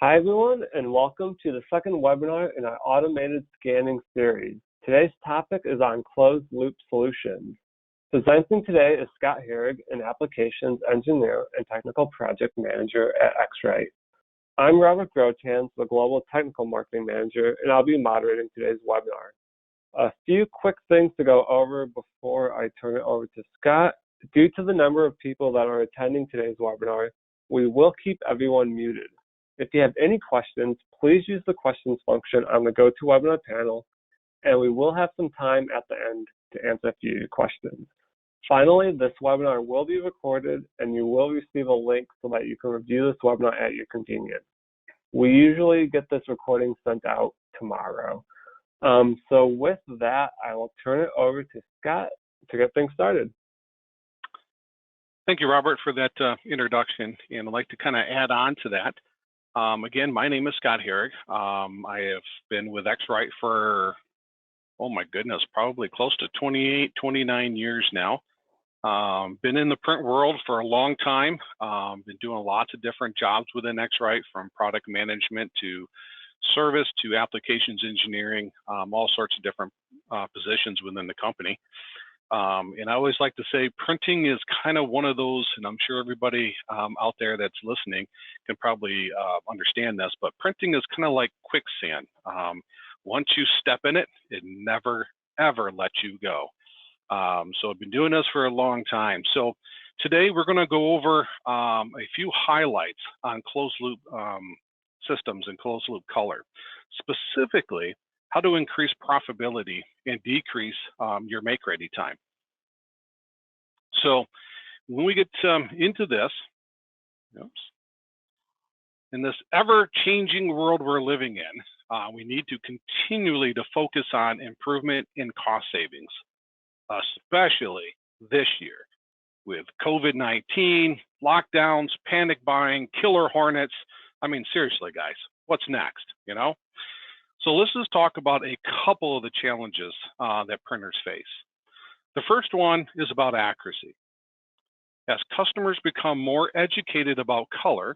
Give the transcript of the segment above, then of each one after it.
Hi everyone, and welcome to the second webinar in our automated scanning series. Today's topic is on closed loop solutions. Presenting today is Scott Herrig, an applications engineer and technical project manager at X-Rite. I'm Robert Grotans, the global technical marketing manager, and I'll be moderating today's webinar. A few quick things to go over before I turn it over to Scott. Due to the number of people that are attending today's webinar, we will keep everyone muted. If you have any questions, please use the questions function on the GoToWebinar panel, and we will have some time at the end to answer a few questions. Finally, this webinar will be recorded, and you will receive a link so that you can review this webinar at your convenience. We usually get this recording sent out tomorrow. So with that, I will turn it over to Scott to get things started. Thank you, Robert, for that introduction, and I'd like to kind of add on to that. Again, my name is Scott Herrig. I have been with X-Rite for, oh my goodness, probably close to 28, 29 years now. Been in the print world for a long time. Been doing lots of different jobs within X-Rite, from product management to service to applications engineering, all sorts of different positions within the company. And I always like to say printing is kind of one of those, and I'm sure everybody out there that's listening can probably understand this, but printing is kind of like quicksand. Once you step in it, it never, ever lets you go. So I've been doing this for a long time. So today we're going to go over a few highlights on closed loop systems and closed loop color, specifically how to increase profitability and decrease your make-ready time. So when we get into this, in this ever-changing world we're living in, we need to continually to focus on improvement in cost savings, especially this year with COVID-19, lockdowns, panic buying, killer hornets. I mean, seriously, guys, what's next, you know? So let's just talk about a couple of the challenges that printers face. The first one is about accuracy. As customers become more educated about color,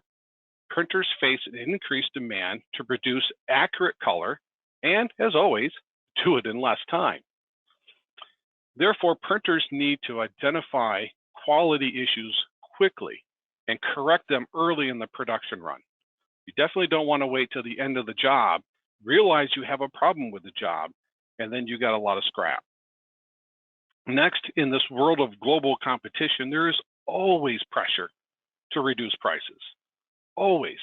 printers face an increased demand to produce accurate color and, as always, do it in less time. Therefore, printers need to identify quality issues quickly and correct them early in the production run. You definitely don't want to wait till the end of the job, realize you have a problem with the job, and then you got a lot of scrap. Next, in this world of global competition, there is always pressure to reduce prices. Always.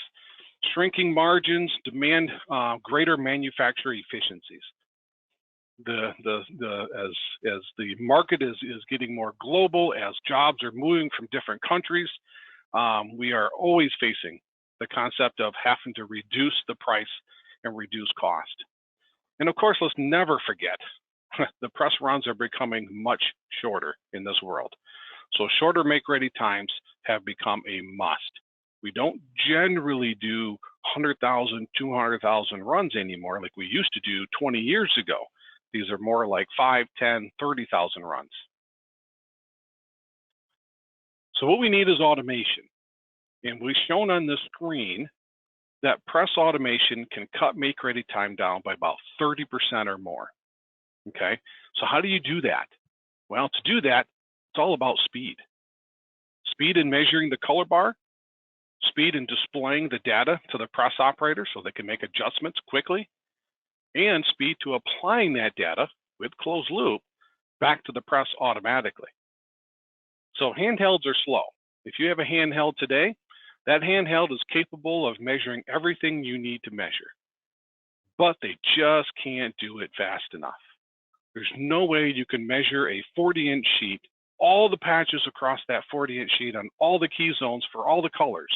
Shrinking margins demand greater manufacturer efficiencies. As the market is getting more global, as jobs are moving from different countries, we are always facing the concept of having to reduce the price and reduce cost. And of course, let's never forget, the press runs are becoming much shorter in this world. So shorter make-ready times have become a must. We don't generally do 100,000, 200,000 runs anymore like we used to do 20 years ago. These are more like 5, 10, 30,000 runs. So what we need is automation. And we've shown on this screen that press automation can cut make-ready time down by about 30% or more. Okay, so how do you do that? Well, to do that, it's all about speed. Speed in measuring the color bar, speed in displaying the data to the press operator so they can make adjustments quickly, and speed to applying that data with closed loop back to the press automatically. So handhelds are slow. If you have a handheld today, that handheld is capable of measuring everything you need to measure, but they just can't do it fast enough. There's no way you can measure a 40-inch sheet, all the patches across that 40-inch sheet on all the key zones for all the colors,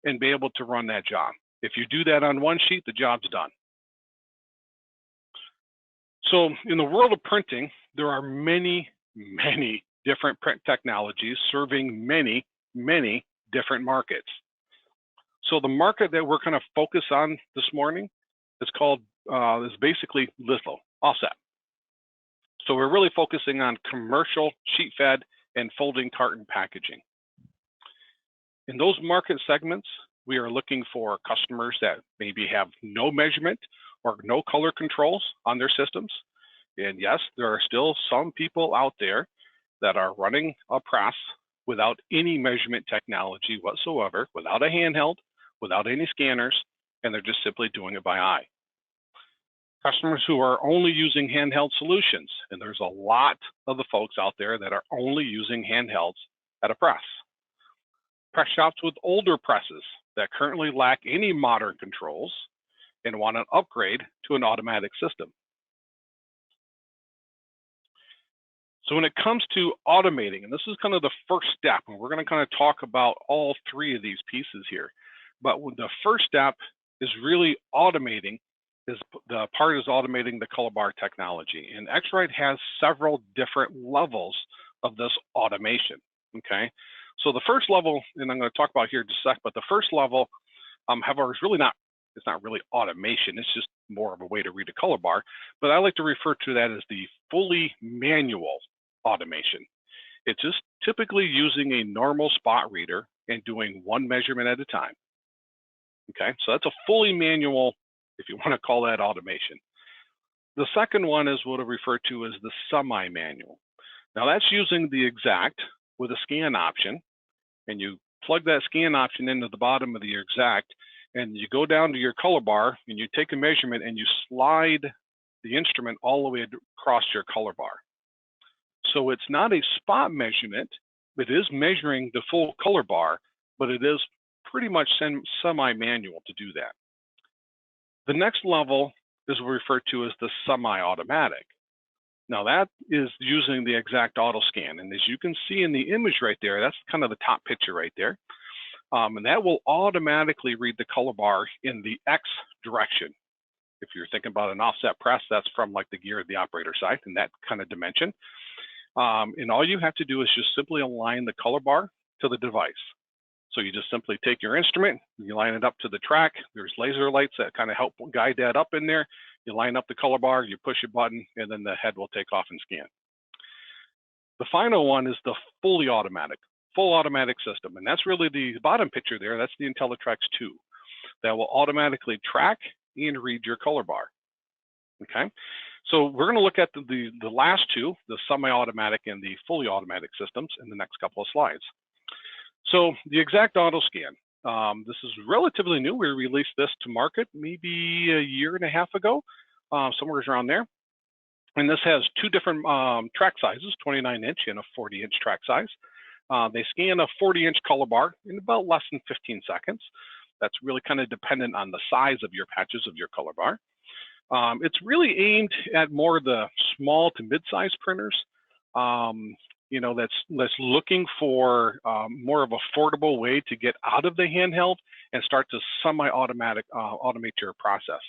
and be able to run that job. If you do that on one sheet, the job's done. So in the world of printing, there are many, many different print technologies serving many, many different markets. So the market that we're going to focus on this morning is basically litho, offset. So we're really focusing on commercial sheet fed and folding carton packaging. In those market segments, we are looking for customers that maybe have no measurement or no color controls on their systems. And yes, there are still some people out there that are running a press without any measurement technology whatsoever, without a handheld, without any scanners, and they're just simply doing it by eye. Customers who are only using handheld solutions, and there's a lot of the folks out there that are only using handhelds at a press. Press shops with older presses that currently lack any modern controls and want an upgrade to an automatic system. So when it comes to automating, and this is kind of the first step, and we're going to kind of talk about all three of these pieces here, but the first step is really automating. The part is automating the color bar technology, and X-Rite has several different levels of this automation. Okay, so the first level, and I'm going to talk about here in just a sec, but the first level, however, is really not. It's not really automation. It's just more of a way to read a color bar. But I like to refer to that as the fully manual automation. It's just typically using a normal spot reader and doing one measurement at a time. Okay, so that's a fully manual, if you want to call that automation. The second one is what I refer to as the semi-manual. Now that's using the exact with a scan option, and you plug that scan option into the bottom of the exact, and you go down to your color bar and you take a measurement and you slide the instrument all the way across your color bar. So it's not a spot measurement, it is measuring the full color bar, but it is pretty much semi-manual to do that. The next level is referred to as the semi-automatic. Now that is using the exact auto scan, and as you can see in the image right there, that's kind of the top picture right there, and that will automatically read the color bar in the X direction. If you're thinking about an offset press, that's from like the gear of the operator side in that kind of dimension. And all you have to do is just simply align the color bar to the device. So you just simply take your instrument, you line it up to the track. There's laser lights that kind of help guide that up in there. You line up the color bar, you push a button, and then the head will take off and scan. The final one is the fully automatic, full automatic system. And that's really the bottom picture there. That's the IntelliTrax 2 that will automatically track and read your color bar. Okay, so we're going to look at the last two, the semi-automatic and the fully automatic systems, in the next couple of slides. So the exact auto scan, this is relatively new. We released this to market maybe a year and a half ago, somewhere around there. And this has two different track sizes, 29-inch and a 40-inch track size. They scan a 40-inch color bar in about less than 15 seconds. That's really kind of dependent on the size of your patches of your color bar. It's really aimed at more the small to mid-size printers, you know, that's looking for more of an affordable way to get out of the handheld and start to semi-automatic automate your process.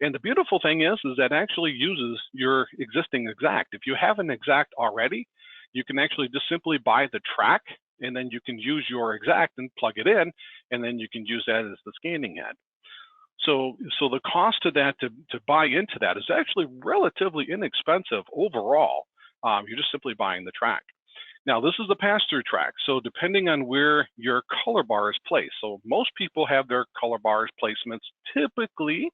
And the beautiful thing is that actually uses your existing exact. If you have an exact already, you can actually just simply buy the track, and then you can use your exact and plug it in, and then you can use that as the scanning head. So the cost of that to buy into that is actually relatively inexpensive overall. You're just simply buying the track. Now this is the pass-through track. So depending on where your color bar is placed, so most people have their color bars placements typically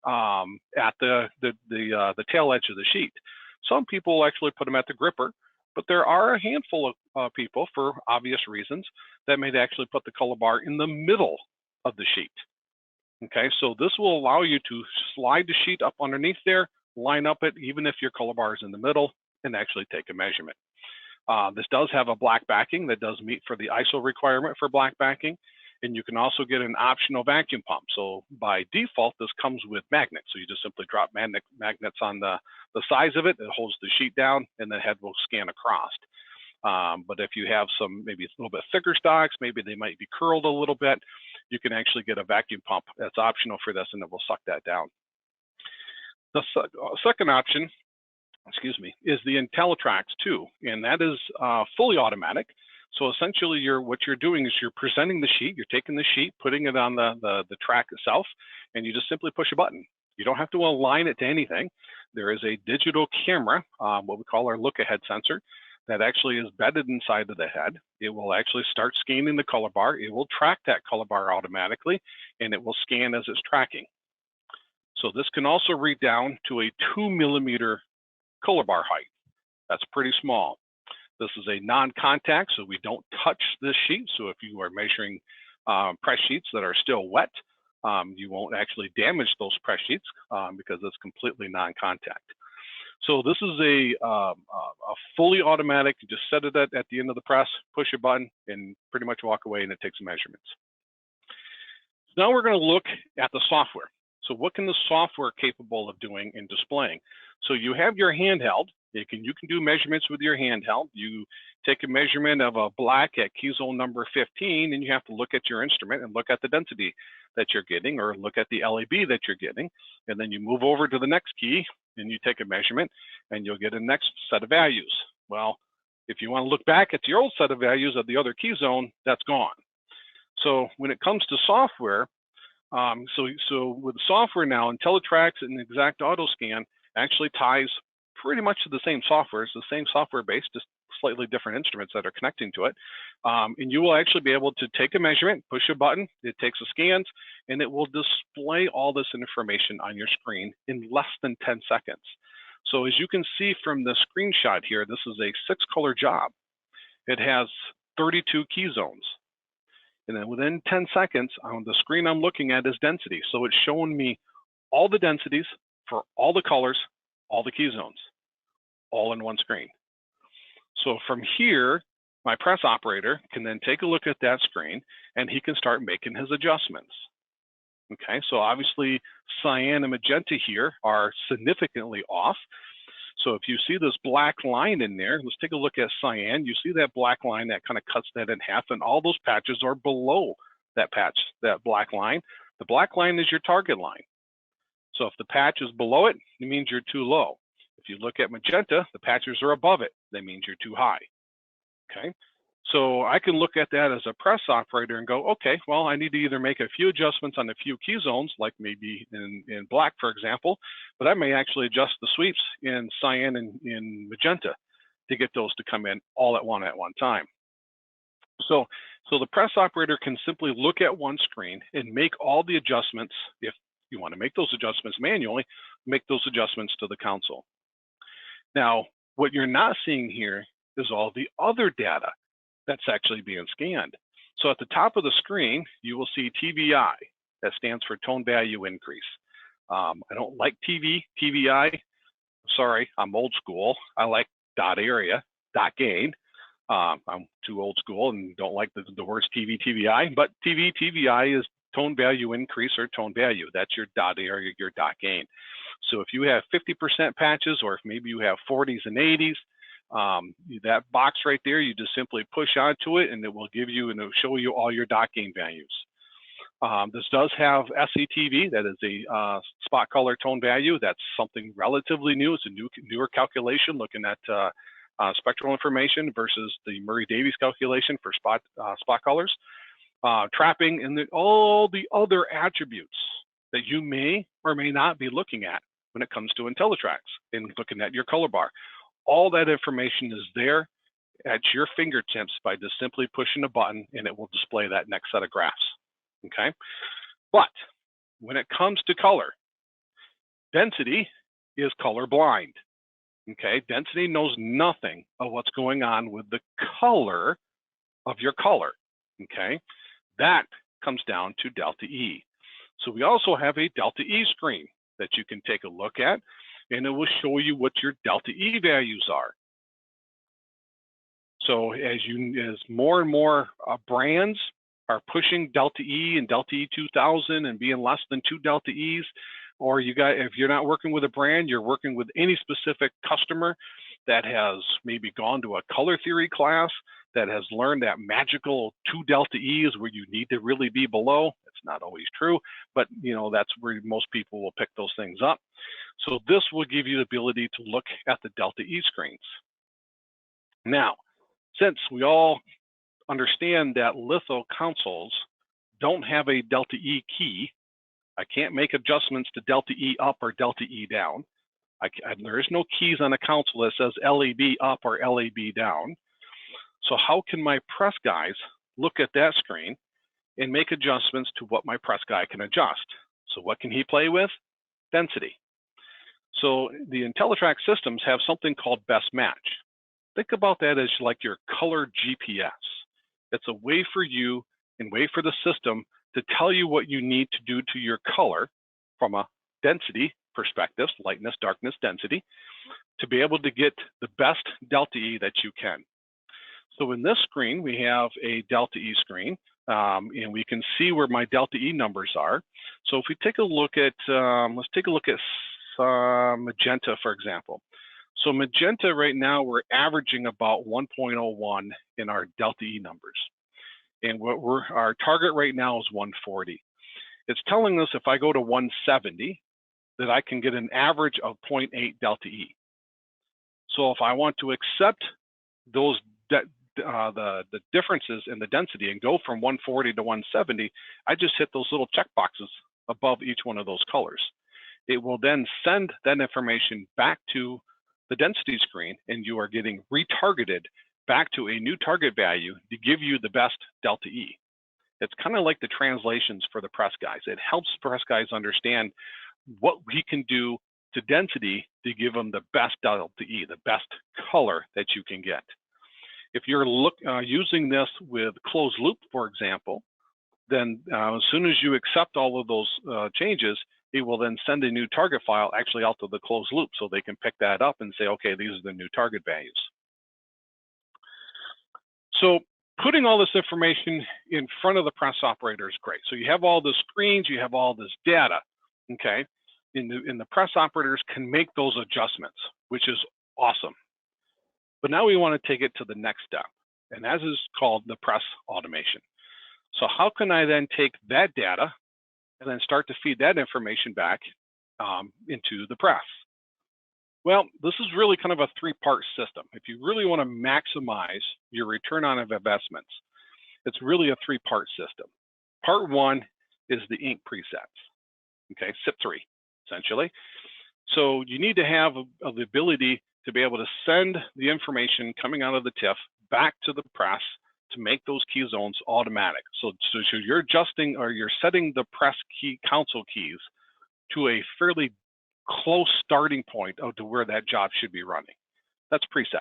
at the tail edge of the sheet. Some people actually put them at the gripper, but there are a handful of people, for obvious reasons, that may actually put the color bar in the middle of the sheet. Okay, so this will allow you to slide the sheet up underneath there, line up it, even if your color bar is in the middle, and actually take a measurement. This does have a black backing that does meet for the ISO requirement for black backing, and you can also get an optional vacuum pump. So by default, this comes with magnets. So you just simply drop magnets on the size of it, it holds the sheet down, and the head will scan across. But if you have some, maybe it's a little bit thicker stocks, maybe they might be curled a little bit, you can actually get a vacuum pump that's optional for this, and it will suck that down. The second option, excuse me, is the IntelliTrax 2, and that is fully automatic. So essentially, what you're doing is you're presenting the sheet, you're taking the sheet, putting it on the track itself, and you just simply push a button. You don't have to align it to anything. There is a digital camera, what we call our look-ahead sensor, that actually is bedded inside of the head. It will actually start scanning the color bar. It will track that color bar automatically, and it will scan as it's tracking. So this can also read down to a 2mm color bar height. That's pretty small. This is a non-contact, so we don't touch this sheet. So if you are measuring press sheets that are still wet, you won't actually damage those press sheets because it's completely non-contact. So this is a fully automatic. You just set it at the end of the press, push a button, and pretty much walk away, and it takes measurements. So now we're going to look at the software. So what can the software capable of doing and displaying? So you have your handheld. You can do measurements with your handheld. You take a measurement of a black at key zone number 15, and you have to look at your instrument and look at the density that you're getting, or look at the LAB that you're getting. And then you move over to the next key, and you take a measurement, and you'll get a next set of values. Well, if you want to look back at your old set of values of the other key zone, that's gone. So when it comes to software, so with software now, IntelliTrax and Exact AutoScan actually ties pretty much to the same software. It's the same software base, just slightly different instruments that are connecting to it. And you will actually be able to take a measurement, push a button, it takes the scans, and it will display all this information on your screen in less than 10 seconds. So as you can see from the screenshot here, this is a 6-color job. It has 32 key zones. And then within 10 seconds, on the screen I'm looking at is density. So it's showing me all the densities for all the colors, all the key zones, all in one screen. So from here, my press operator can then take a look at that screen, and he can start making his adjustments. Okay, so obviously cyan and magenta here are significantly off. So if you see this black line in there, let's take a look at cyan. You see that black line that kind of cuts that in half, and all those patches are below that patch, that black line. The black line is your target line. So if the patch is below it, it means you're too low. If you look at magenta, the patches are above it. That means you're too high. Okay, so I can look at that as a press operator and go, okay, well, I need to either make a few adjustments on a few key zones, like maybe in black, for example, but I may actually adjust the sweeps in cyan and in magenta to get those to come in all at one time. So the press operator can simply look at one screen and make all the adjustments. If you want to make those adjustments manually, make those adjustments to the console. Now, what you're not seeing here is all the other data that's actually being scanned. So at the top of the screen, you will see TVI. That stands for tone value increase. I don't like TVI. Sorry, I'm old school. I like dot area, dot gain. I'm too old school and don't like the words TVI, but TVI is tone value increase or tone value. That's your dot area, your dot gain. So if you have 50% patches, or if maybe you have 40s and 80s, that box right there, you just simply push onto it, and it will give you and it'll show you all your dot gain values. This does have SCTV, that is a spot color tone value. That's something relatively new. It's a newer calculation looking at spectral information versus the Murray-Davies calculation for spot colors. Trapping, and all the other attributes that you may or may not be looking at when it comes to IntelliTrax and looking at your color bar. All that information is there at your fingertips by just simply pushing a button, and it will display that next set of graphs. Okay, but when it comes to color, density is color blind. Okay, density knows nothing of what's going on with the color of your color. Okay, that comes down to delta E. So we also have a delta E screen that you can take a look at, and it will show you what your delta E values are. So as more and more brands are pushing delta E and delta E 2000 and being less than 2 delta E's, or if you're not working with a brand, you're working with any specific customer that has maybe gone to a color theory class, that has learned that magical 2 delta E is where you need to really be below. It's not always true, but that's where most people will pick those things up. So this will give you the ability to look at the delta E screens. Now, since we all understand that litho consoles don't have a delta E key, I can't make adjustments to delta E up or delta E down. There is no keys on the console that says LAB up or LAB down. So how can my press guys look at that screen and make adjustments to what my press guy can adjust? So what can he play with? Density. So the IntelliTrax systems have something called best match. Think about that as like your color GPS. It's a way for you and way for the system to tell you what you need to do to your color from a density perspective, lightness, darkness, density, to be able to get the best delta E that you can. So in this screen, we have a delta E screen, and we can see where my delta E numbers are. So if we take a look at, let's take a look at magenta, for example. So magenta right now, we're averaging about 1.01 in our delta E numbers. And our target right now is 140. It's telling us if I go to 170, that I can get an average of 0.8 delta E. So if I want to accept those the differences in the density and go from 140 to 170, I just hit those little check boxes above each one of those colors. It will then send that information back to the density screen, and you are getting retargeted back to a new target value to give you the best delta E. It's kind of like the translations for the press guys. It helps press guys understand what we can do to density to give them the best delta E, the best color that you can get. If you're using this with closed loop, for example, then as soon as you accept all of those changes, it will then send a new target file actually out to the closed loop so they can pick that up and say, okay, these are the new target values. So putting all this information in front of the press operator is great. So you have all the screens, you have all this data, okay? And the press operators can make those adjustments, which is awesome. But now we want to take it to the next step, and that is called the press automation. So how can I then take that data and then start to feed that information back into the press? Well, this is really kind of a three-part system. If you really want to maximize your return on investments, it's really a three-part system. Part one is the ink presets, okay, SIP3, essentially. So you need to have the ability to be able to send the information coming out of the TIFF back to the press to make those key zones automatic. So you're adjusting or you're setting the press key console keys to a fairly close starting point to where that job should be running. That's presets.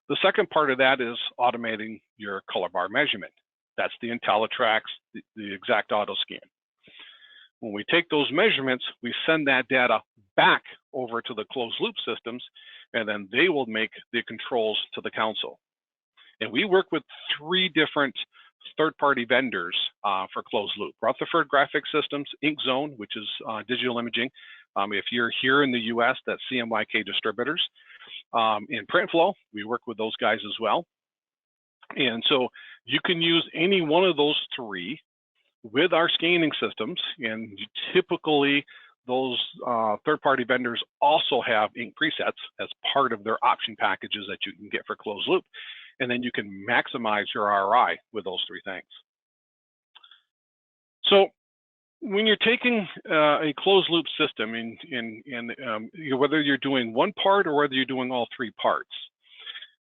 The second part of that is automating your color bar measurement. That's the IntelliTrax, the exact auto scan. When we take those measurements, we send that data back over to the closed loop systems, and then they will make the controls to the console. And we work with 3 different third-party vendors for closed loop. Rutherford Graphic Systems, InkZone, which is digital imaging. If you're here in the US, that's CMYK Distributors. In PrintFlow, we work with those guys as well. And so you can use any one of those 3 with our scanning systems, and typically those third-party vendors also have ink presets as part of their option packages that you can get for closed loop, and then you can maximize your ROI with those 3 things. So when you're taking a closed loop system, whether you're doing one part or whether you're doing all 3 parts,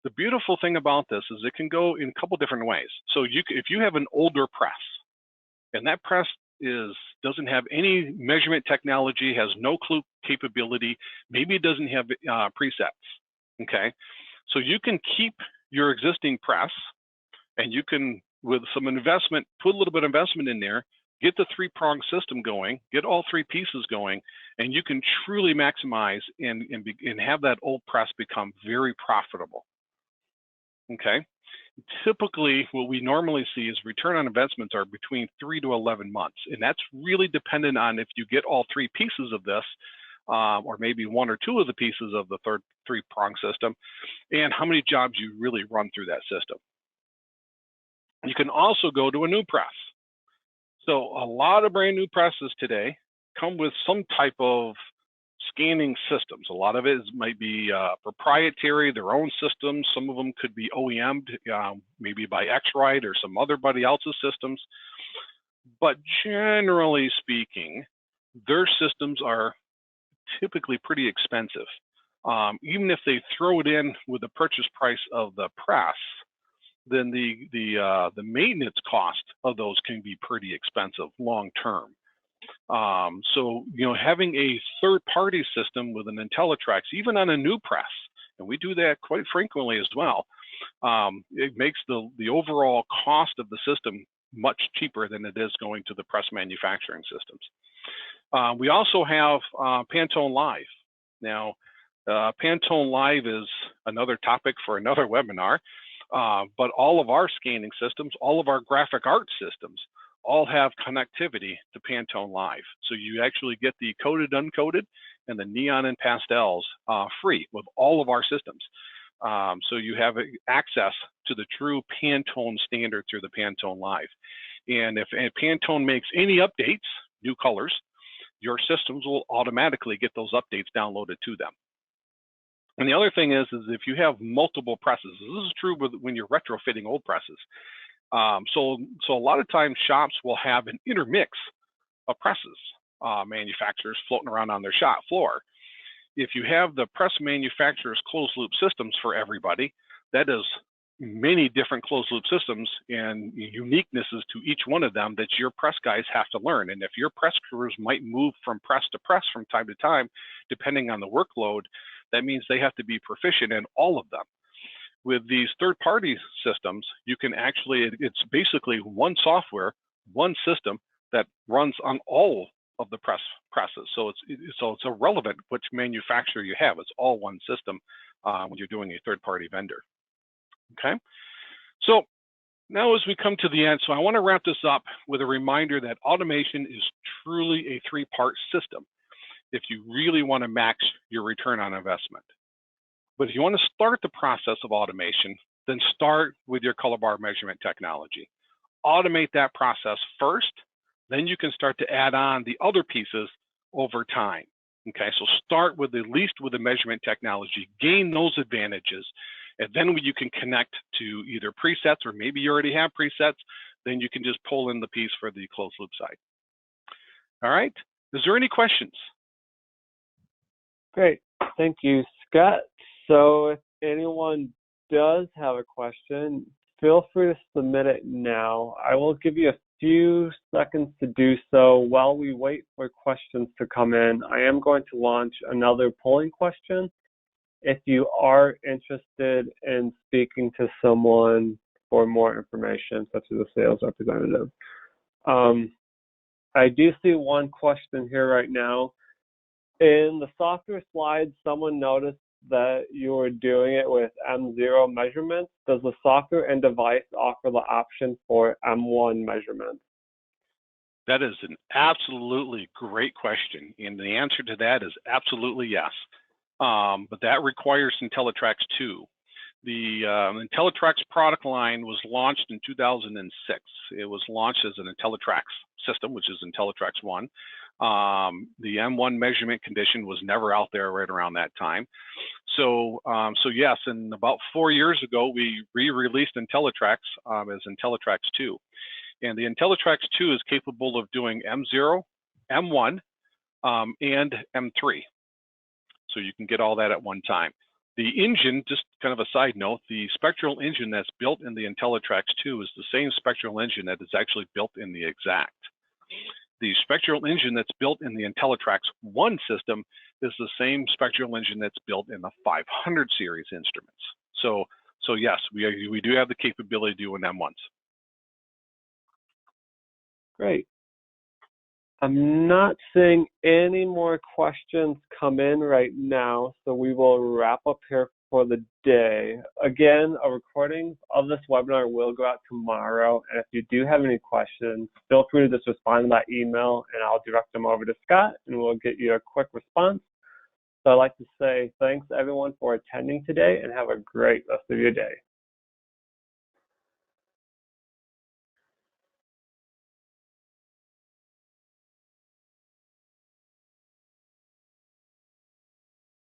the beautiful thing about this is it can go in a couple different ways. So if you have an older press, and that press doesn't have any measurement technology, has no clue capability, maybe it doesn't have presets, okay? So you can keep your existing press, and you can, with some investment, put a little bit of investment in there, get the 3-prong system going, get all 3 pieces going, and you can truly maximize and have that old press become very profitable, okay? Typically, what we normally see is return on investments are between 3 to 11 months. And that's really dependent on if you get all 3 pieces of this, or maybe 1 or 2 of the pieces of the 3-prong system, and how many jobs you really run through that system. You can also go to a new press. So a lot of brand new presses today come with some type of scanning systems. A lot of it might be proprietary, their own systems. Some of them could be OEM'd, maybe by X-Rite or some other else's systems. But generally speaking, their systems are typically pretty expensive. Even if they throw it in with the purchase price of the press, then the maintenance cost of those can be pretty expensive long term. So having a third-party system with an IntelliTrax, even on a new press, and we do that quite frequently as well, it makes the overall cost of the system much cheaper than it is going to the press manufacturing systems. We also have Pantone Live. Now, Pantone Live is another topic for another webinar, but all of our scanning systems, all of our graphic art systems, all have connectivity to Pantone Live. So you actually get the coded, uncoded, and the neon and pastels free with all of our systems. So you have access to the true Pantone standard through the Pantone Live. And if Pantone makes any updates, new colors, your systems will automatically get those updates downloaded to them. And the other thing is if you have multiple presses, this is true when you're retrofitting old presses. So a lot of times shops will have an intermix of presses, manufacturers floating around on their shop floor. If you have the press manufacturer's closed loop systems for everybody, that is many different closed loop systems and uniquenesses to each one of them that your press guys have to learn. And if your press crews might move from press to press from time to time, depending on the workload, that means they have to be proficient in all of them. With these third-party systems, you can actually, it's basically one software, one system that runs on all of the presses. So it's irrelevant which manufacturer you have. It's all one system when you're doing a third-party vendor. Okay, so now as we come to the end, so I want to wrap this up with a reminder that automation is truly a three-part system if you really want to max your return on investment. But if you want to start the process of automation, then start with your color bar measurement technology. Automate that process first, then you can start to add on the other pieces over time. Okay, so start with at least with the measurement technology, gain those advantages, and then you can connect to either presets or maybe you already have presets, then you can just pull in the piece for the closed loop side. All right, is there any questions? Great, thank you, Scott. So if anyone does have a question, feel free to submit it now. I will give you a few seconds to do so. While we wait for questions to come in, I am going to launch another polling question. If you are interested in speaking to someone for more information, such as a sales representative. I do see one question here right now. In the software slides, someone noticed that you were doing it with M0 measurements. Does the software and device offer the option for M1 measurements? That is an absolutely great question. And the answer to that is absolutely yes. But that requires IntelliTrax 2. The IntelliTrax product line was launched in 2006. It was launched as an IntelliTrax system, which is IntelliTrax 1. The M1 measurement condition was never out there right around that time. So yes, and about 4 years ago, we re-released IntelliTrax as IntelliTrax 2. And the IntelliTrax 2 is capable of doing M0, M1, and M3. So you can get all that at one time. The engine, just kind of a side note, the spectral engine that's built in the IntelliTrax 2 is the same spectral engine that is actually built in the Exact. The spectral engine that's built in the IntelliTrax 1 system is the same spectral engine that's built in the 500 series instruments. So yes, we do have the capability to do an M1s. Great. I'm not seeing any more questions come in right now, so we will wrap up here for the day. Again, a recording of this webinar will go out tomorrow, and if you do have any questions, feel free to just respond to that email, and I'll direct them over to Scott, and we'll get you a quick response. So I'd like to say thanks, everyone, for attending today, and have a great rest of your day.